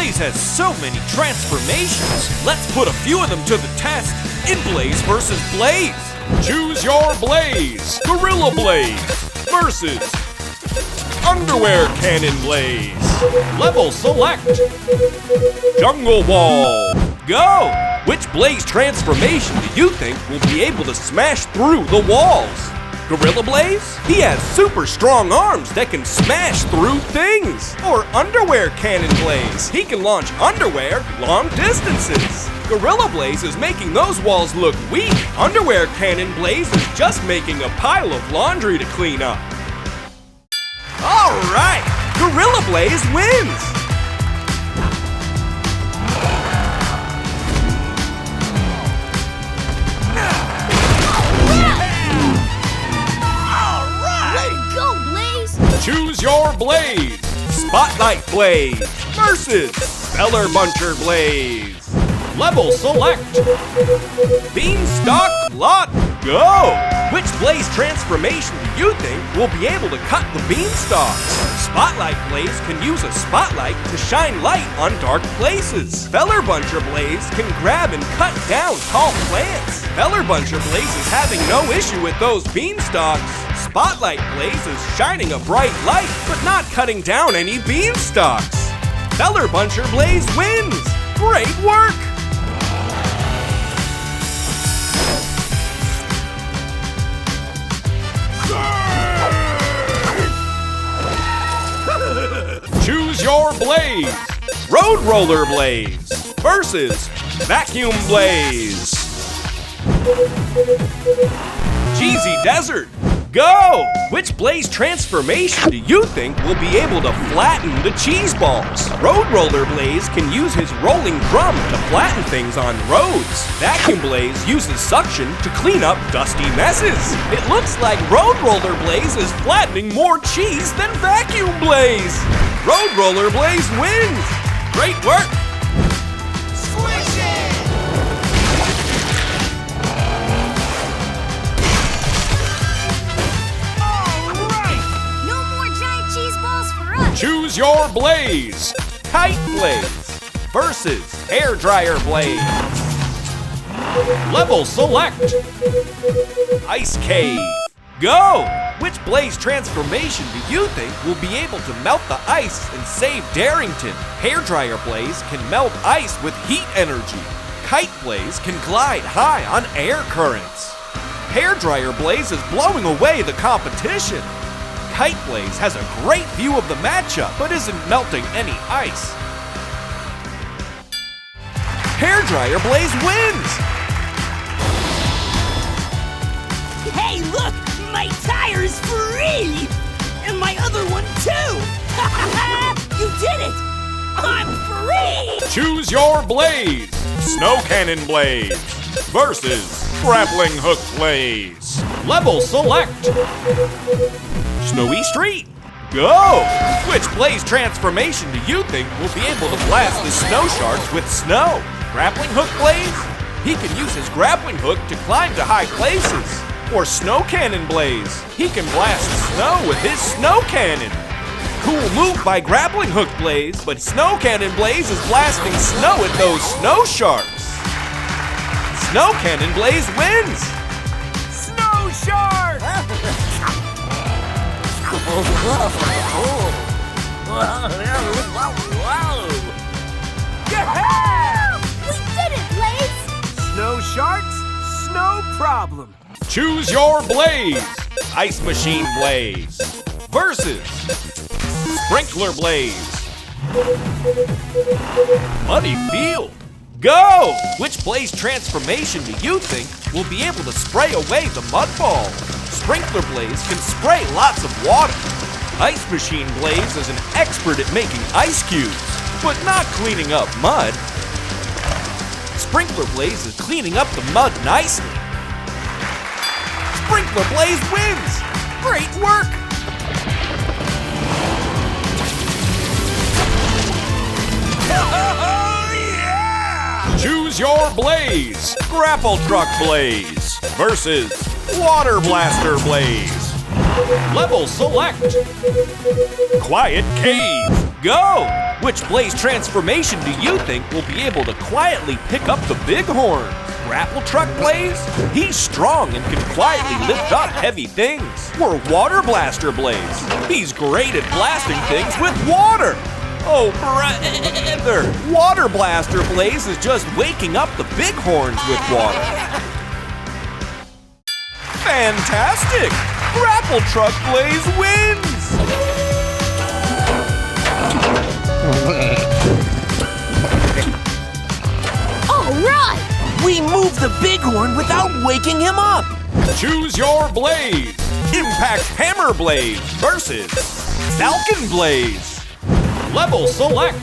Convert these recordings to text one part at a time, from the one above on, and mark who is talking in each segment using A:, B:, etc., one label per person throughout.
A: Blaze has so many transformations. Let's put a few of them to the test in Blaze vs. Blaze.
B: Choose your Blaze. Gorilla Blaze versus Underwear Cannon Blaze. Level select. Jungle Wall.
A: Go! Which Blaze transformation do you think will be able to smash through the walls? Gorilla Blaze? He has super strong arms that can smash through things. Or Underwear Cannon Blaze. He can launch underwear long distances. Gorilla Blaze is making those walls look weak. Underwear Cannon Blaze is just making a pile of laundry to clean up. All right, Gorilla Blaze wins.
B: Choose your Blaze.
A: Spotlight Blaze versus Feller Buncher Blaze.
B: Level select.
A: Beanstalk Lot. Go! Which Blaze transformation do you think will be able to cut the beanstalks? Spotlight Blaze can use a spotlight to shine light on dark places. Feller Buncher Blaze can grab and cut down tall plants. Feller Buncher Blaze is having no issue with those beanstalks. Spotlight Blaze is shining a bright light, but not cutting down any beanstalks. Feller Buncher Blaze wins! Great work!
B: Choose your Blaze.
A: Road Roller Blaze versus Vacuum Blaze. Cheesy Desert. Go! Which Blaze transformation do you think will be able to flatten the cheese balls? Road Roller Blaze can use his rolling drum to flatten things on roads. Vacuum Blaze uses suction to clean up dusty messes. It looks like Road Roller Blaze is flattening more cheese than Vacuum Blaze. Road Roller Blaze wins! Great work!
B: Choose your Blaze.
A: Kite Blaze versus Hairdryer Blaze.
B: Level select.
A: Ice Cave. Go! Which Blaze transformation do you think will be able to melt the ice and save Darrington? Hairdryer Blaze can melt ice with heat energy. Kite Blaze can glide high on air currents. Hairdryer Blaze is blowing away the competition. Kite Blaze has a great view of the matchup, but isn't melting any ice. Hairdryer Blaze wins!
C: Hey, look! My tire's free! And my other one, too! You did it! I'm free!
B: Choose your Blaze. Snow Cannon Blaze versus Grappling Hook Blaze. Level select.
A: Snowy Street. Go! Which Blaze transformation do you think will be able to blast the snow sharks with snow? Grappling Hook Blaze? He can use his grappling hook to climb to high places. Or Snow Cannon Blaze? He can blast snow with his snow cannon. Cool move by Grappling Hook Blaze, but Snow Cannon Blaze is blasting snow at those snow sharks. Snow Cannon Blaze wins! Snow Shark!
C: Yeah! We did it, Blaze!
A: Snow sharks, no problem.
B: Choose your Blaze. Ice Machine Blaze versus Sprinkler Blaze.
A: Muddy Field. Go! Which Blaze transformation do you think will be able to spray away the mud ball? Sprinkler Blaze can spray lots of water. Ice Machine Blaze is an expert at making ice cubes, but not cleaning up mud. Sprinkler Blaze is cleaning up the mud nicely. Sprinkler Blaze wins! Great work!
B: Choose your Blaze. Grapple Truck Blaze versus Water Blaster Blaze. Level select. Quiet Cave.
A: Go! Which blaze transformation do you think will be able to quietly pick up the bighorn? Grapple truck blaze? He's strong and can quietly lift up heavy things. Or water blaster blaze? He's great at blasting things with water. Oh, brother! Water blaster blaze is just waking up the bighorns with water. Fantastic! Grapple truck blaze wins!
C: All right! We moved the bighorn without waking him up.
B: Choose your blaze.
A: Impact Hammer Blaze versus Falcon Blaze. Level select.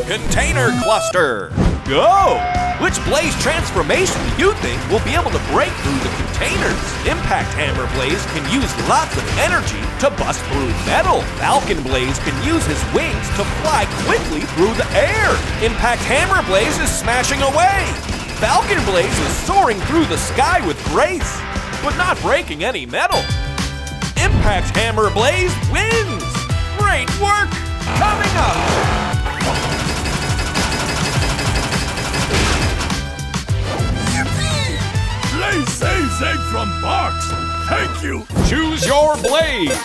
A: Container Cluster. Go! Which blaze transformation do you think will be able to break through the containers? Impact Hammer Blaze can use lots of energy to bust through metal. Falcon Blaze can use his wings to fly quickly through the air. Impact Hammer Blaze is smashing away. Falcon Blaze is soaring through the sky with grace, but not breaking any metal. Impact Hammer Blaze wins! Great work! Coming up!
B: Blaze saves egg from box. Thank you. Choose your blaze.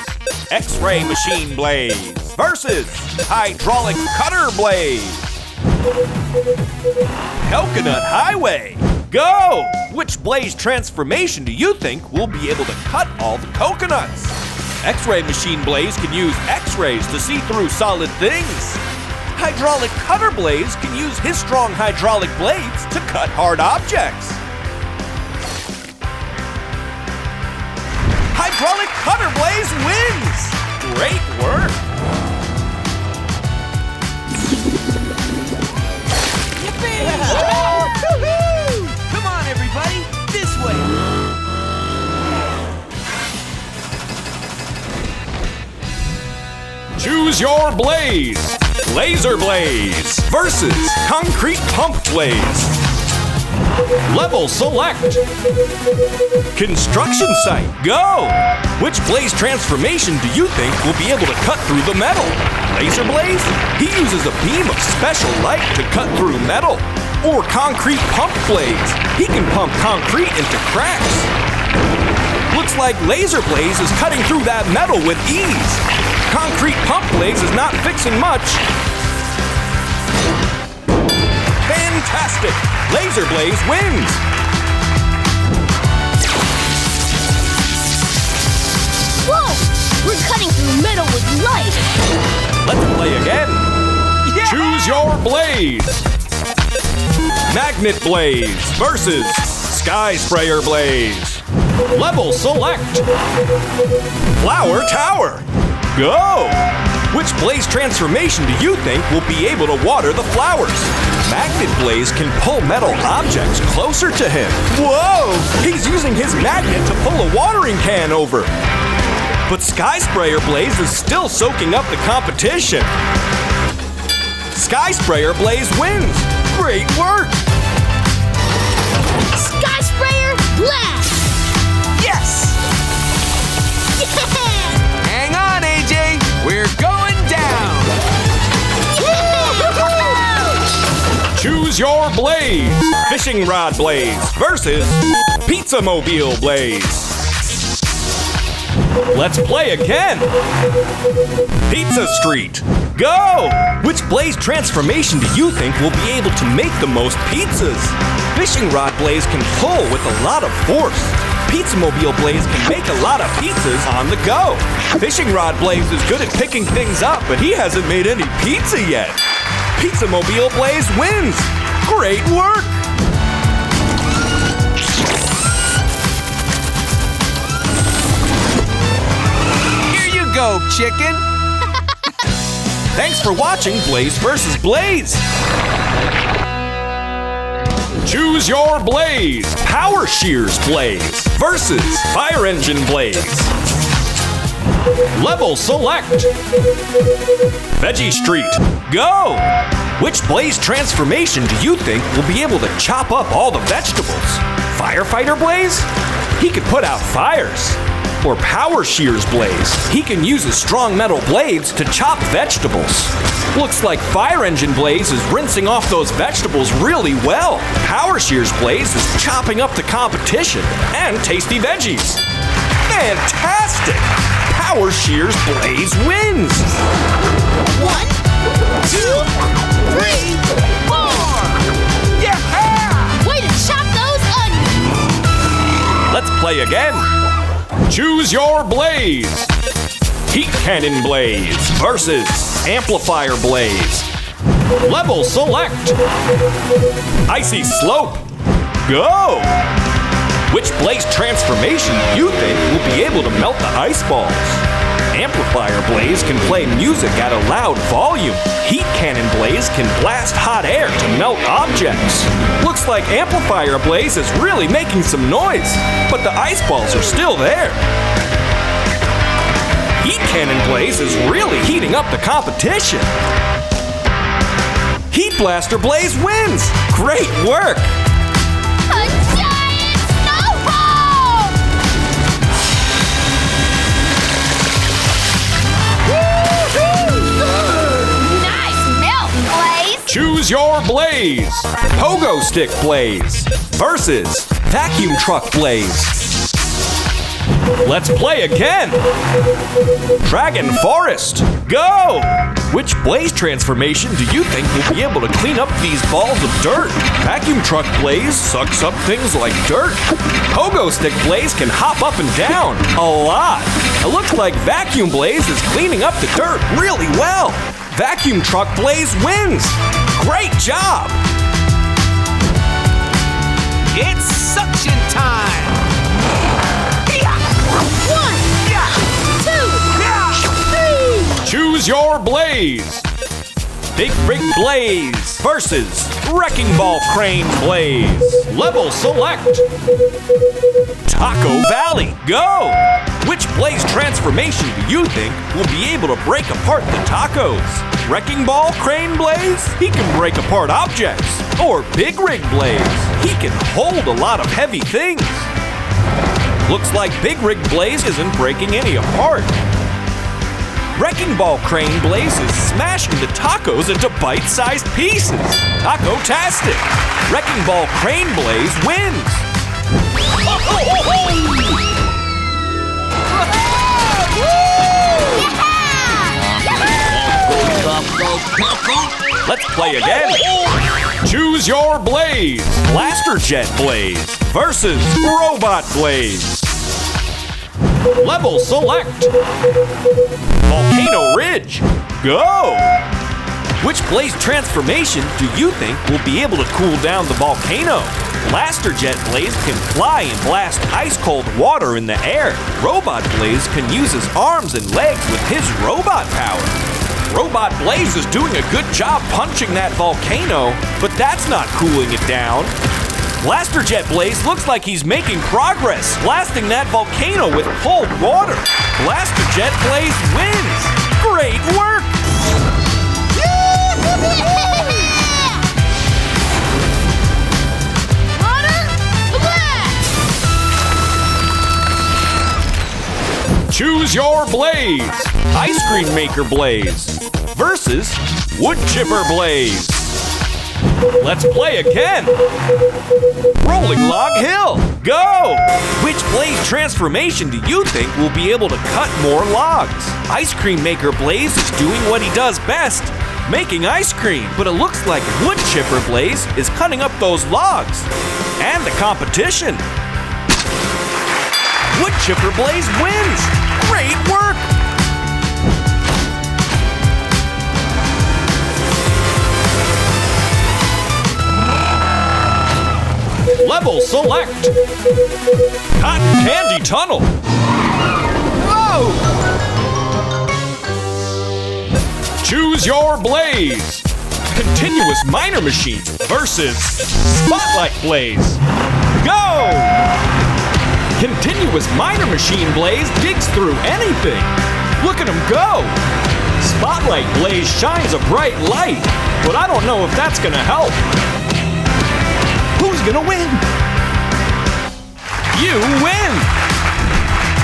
A: X-Ray Machine Blaze versus Hydraulic Cutter Blaze. Coconut Highway. Go! Which blaze transformation do you think will be able to cut all the coconuts? X-Ray Machine Blaze can use X-rays to see through solid things. Hydraulic Cutter Blaze can use his strong hydraulic blades to cut hard objects. Hydraulic Cutter Blaze wins! Great work!
C: Yippee! Come on, everybody, this way.
B: Choose your blaze. Laser Blaze
A: Versus Concrete Pump Blaze. Level select. Construction site, go! Which blaze transformation do you think will be able to cut through the metal? Laser Blaze? He uses a beam of special light to cut through metal. Or Concrete Pump Blaze? He can pump concrete into cracks. Looks like Laser Blaze is cutting through that metal with ease. Concrete Pump Blaze is not fixing much. Fantastic! Laser Blaze wins!
D: Whoa! We're cutting through metal with light!
A: Let's play again!
C: Yeah!
B: Choose your blaze.
A: Magnet Blaze versus Sky Sprayer Blaze. Level select. Flower Tower. Go! Which blaze transformation do you think will be able to water the flowers? Magnet Blaze can pull metal objects closer to him. Whoa! He's using his magnet to pull a watering can over. But Sky Sprayer Blaze is still soaking up the competition. Sky Sprayer Blaze wins! Great work!
D: Sky Sprayer Blast!
C: Yes!
D: Yeah!
C: Hang on, AJ. We're going down.
B: Choose your blaze.
A: Fishing Rod Blaze versus Pizza Mobile Blaze. Let's play again! Pizza Street, go! Which blaze transformation do you think will be able to make the most pizzas? Fishing Rod Blaze can pull with a lot of force. Pizza Mobile Blaze can make a lot of pizzas on the go. Fishing Rod Blaze is good at picking things up, but he hasn't made any pizza yet. Pizza Mobile Blaze wins! Great work!
C: Go, chicken!
A: Thanks for watching Blaze vs. Blaze!
B: Choose your blaze.
A: Power Shears Blaze versus Fire Engine Blaze. Level select. Veggie Street, go! Which blaze transformation do you think will be able to chop up all the vegetables? Firefighter Blaze? He could put out fires. Or Power Shears Blaze. He can use his strong metal blades to chop vegetables. Looks like Fire Engine Blaze is rinsing off those vegetables really well. Power Shears Blaze is chopping up the competition and tasty veggies. Fantastic! Power Shears Blaze wins!
C: 1, 2, 3, 4!
A: Yeah!
D: Way to chop those onions!
A: Let's play again.
B: Choose your blaze.
A: Heat Cannon Blaze versus Amplifier Blaze.
B: Level select.
A: Icy Slope. Go! Which blaze transformation do you think will be able to melt the ice balls? Amplifier Blaze can play music at a loud volume. Heat Cannon Blaze can blast hot air to melt objects. Looks like Amplifier Blaze is really making some noise, but the ice balls are still there. Heat Cannon Blaze is really heating up the competition. Heat Blaster Blaze wins! Great work!
D: A giant snowball! Nice melt, Blaze!
B: Choose your blaze.
A: Pogo Stick Blaze versus Vacuum Truck Blaze. Let's play again! Dragon Forest, go! Which blaze transformation do you think will be able to clean up these balls of dirt? Vacuum Truck Blaze sucks up things like dirt. Pogo Stick Blaze can hop up and down a lot. It looks like Vacuum Blaze is cleaning up the dirt really well. Vacuum Truck Blaze wins! Great job!
C: It's suction time!
D: 1, 2, 3!
B: Choose your blaze.
A: Big Rig Blaze versus Wrecking Ball Crane Blaze.
B: Level select.
A: Taco Valley, go! Which blaze transformation do you think will be able to break apart the tacos? Wrecking Ball Crane Blaze? He can break apart objects. Or Big Rig Blaze? He can hold a lot of heavy things. Looks like Big Rig Blaze isn't breaking any apart. Wrecking Ball Crane Blaze is smashing the tacos into bite-sized pieces. Taco-tastic! Wrecking Ball Crane Blaze wins! Let's play again!
B: Choose your blaze.
A: Blaster Jet Blaze versus Robot Blaze.
B: Level select.
A: Volcano Ridge, go! Which blaze transformation do you think will be able to cool down the volcano? Blaster Jet Blaze can fly and blast ice-cold water in the air. Robot Blaze can use his arms and legs with his robot power. Robot Blaze is doing a good job punching that volcano, but that's not cooling it down. Blaster Jet Blaze looks like he's making progress, blasting that volcano with cold water. Blaster Jet Blaze wins! Great work!
B: Choose your blaze.
A: Ice Cream Maker Blaze versus Wood Chipper Blaze. Let's play again. Rolling Log Hill, go! Which blaze transformation do you think will be able to cut more logs? Ice Cream Maker Blaze is doing what he does best, making ice cream. But it looks like Wood Chipper Blaze is cutting up those logs. And the competition. Wood Chipper Blaze wins! Great work!
B: Level select.
A: Cotton Candy Tunnel. Whoa!
B: Choose your blaze.
A: Continuous Miner Machine versus Spotlight Blaze. Go! Continuous Miner Machine Blaze digs through anything. Look at him go! Spotlight Blaze shines a bright light, but I don't know if that's gonna help. Who's gonna win? You win!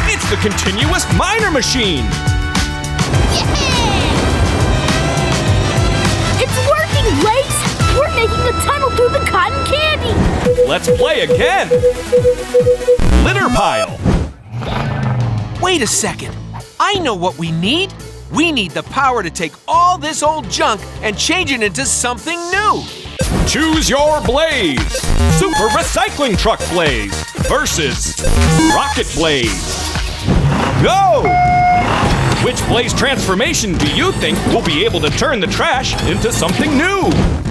A: It's the continuous miner machine.
D: Yeah! It's working, Blaze! We're making a tunnel through the cotton candy!
A: Let's play again. Litter pile.
E: Wait a second. I know what we need. We need the power to take all this old junk and change it into something new.
A: Choose your blaze. Super Recycling Truck Blaze versus Rocket Blaze. Go! Which blaze transformation do you think will be able to turn the trash into something new?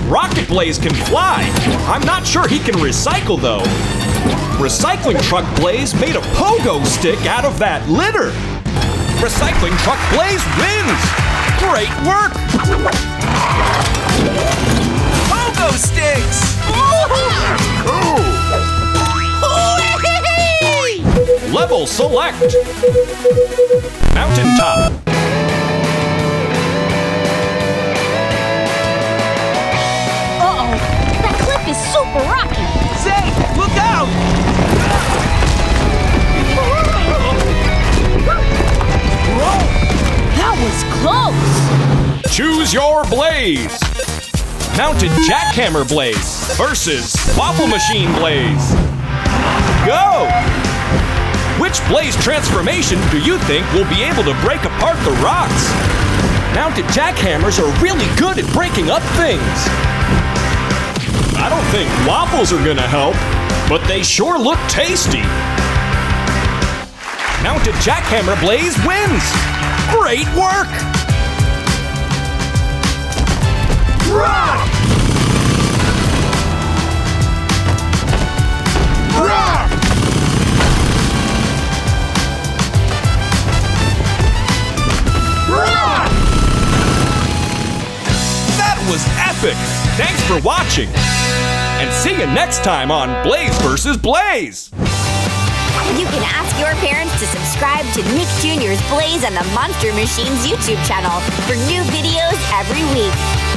A: Rocket Blaze can fly. I'm not sure he can recycle though. Recycling Truck Blaze made a pogo stick out of that litter. Recycling Truck Blaze wins! Great work!
E: Pogo sticks!
A: Level select. Mountaintop.
D: Uh-oh, that cliff is super rocky!
E: Zay, look out!
D: That was close!
A: Choose your blaze. Mounted Jackhammer Blaze versus Waffle Machine Blaze. Go! Which blaze transformation do you think will be able to break apart the rocks? Mounted jackhammers are really good at breaking up things. I don't think waffles are gonna help, but they sure look tasty. Mounted Jackhammer Blaze wins! Great work!
B: Rock! Rock! Rock!
A: That was epic! Thanks for watching! And see you next time on Blaze vs. Blaze!
F: You can ask your parents to subscribe to Nick Jr.'s Blaze and the Monster Machines YouTube channel for new videos every week.